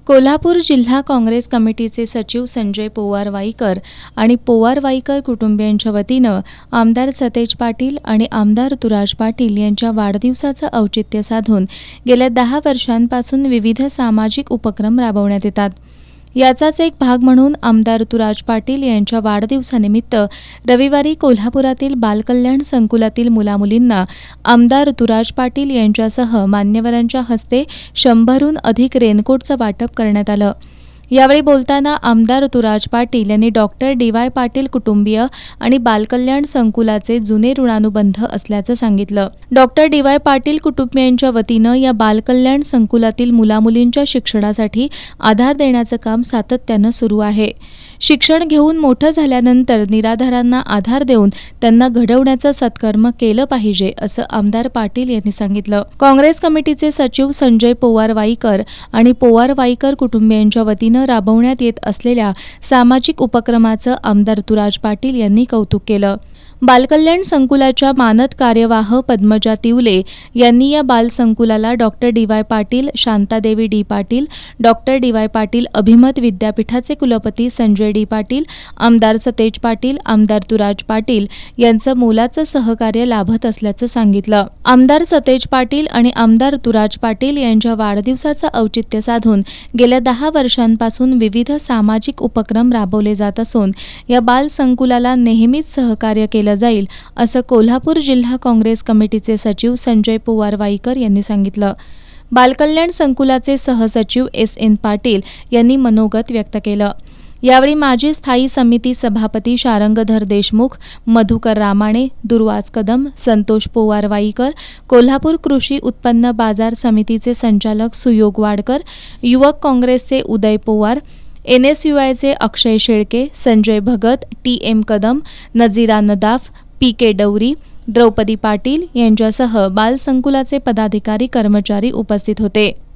कोल्हापूर जिल्हा काँग्रेस कमिटीचे सचिव संजय पोवार-वाईकर आणि पोवार-वाईकर कुटुंबियांच्या वतीनं आमदार सतेज पाटील आणि आमदार तुराज पाटील यांच्या वाढदिवसाचं औचित्य साधून गेल्या 10 वर्षांपासून विविध सामाजिक उपक्रम राबवण्यात येतात। याचाच एक भाग म्हणून आमदार तुराज पाटील यांच्या वाढदिवसानिमित्त रविवारी कोल्हापुरातील बालकल्याण संकुलातील मुलामुलींना आमदार तुराज पाटील यांच्यासह मान्यवरांच्या हस्ते 100हून अधिक रेनकोटचं वाटप करण्यात आलं। यावेळी बोलताना आमदार तुराज पाटील यांनी डॉक्टर डी.वाय. पाटील कुटुंबीय आणि बालकल्याण संकुलाचे जुने ऋणानुबंध असल्याचं सांगितलं। Doctor D Y. पाटील कुटुंबियांच्या वतीनं या बालकल्याण संकुलातील मुलामुलींच्या शिक्षणासाठी आधार देण्याचं काम सातत्यानं सुरू आहे। शिक्षण घेऊन मोठं झाल्यानंतर निराधारांना आधार देऊन त्यांना घडवण्याचं सत्कर्म केलं पाहिजे असं आमदार पाटील यांनी सांगितलं। काँग्रेस कमिटीचे सचिव संजय पोवार-वाईकर आणि पोवार-वाईकर कुटुंबियांच्या वतीनं राबवण्यात येत असलेल्या सामाजिक उपक्रमाचं आमदार तुराज पाटील यांनी कौतुक केलं। बालकल्याण संकुलाच्या मानद कार्यवाह पद्मजा तिवले यांनी या बालसंकुलाला doctor D Y. Patil, Shantadevi D. Patil, doctor D Y. Patil अभिमत विद्यापीठाचे कुलपती संजय डी. पाटील, आमदार सतेज पाटील, आमदार तुराज पाटील यांचं मोलाचं सहकार्य लाभत असल्याचं सांगितलं। आमदार सतेज पाटील आणि आमदार तुराज पाटील यांच्या वाढदिवसाचं औचित्य साधून गेल्या 10 वर्षांपासून विविध सामाजिक उपक्रम राबवले जात असून या बालसंकुलाला नेहमीच सहकार्य केलं जाईल असं कोल्हापूर जिल्हा काँग्रेस कमिटीचे सचिव संजय पोवार-वाईकर यांनी सांगितलं। बालकल्याण संकुलाचे सहसचिव एस.एन. पाटील यांनी मनोगत व्यक्त केलं। यावेळी माजी स्थायी समिती सभापती शारंगधर देशमुख, मधुकर रामाणे, दुर्वास कदम, संतोष पोवार-वाईकर, कोल्हापूर कृषी उत्पन्न बाजार समितीचे संचालक सुयोग वाडकर, युवक काँग्रेसचे उदय पोवार, NSUIचे अक्षय शेळके, संजय भगत, T.M. कदम, नजीरा नदाफ, P.K. डवरी, द्रौपदी पाटील यांच्यासह बालसंकुलाचे पदाधिकारी कर्मचारी उपस्थित होते।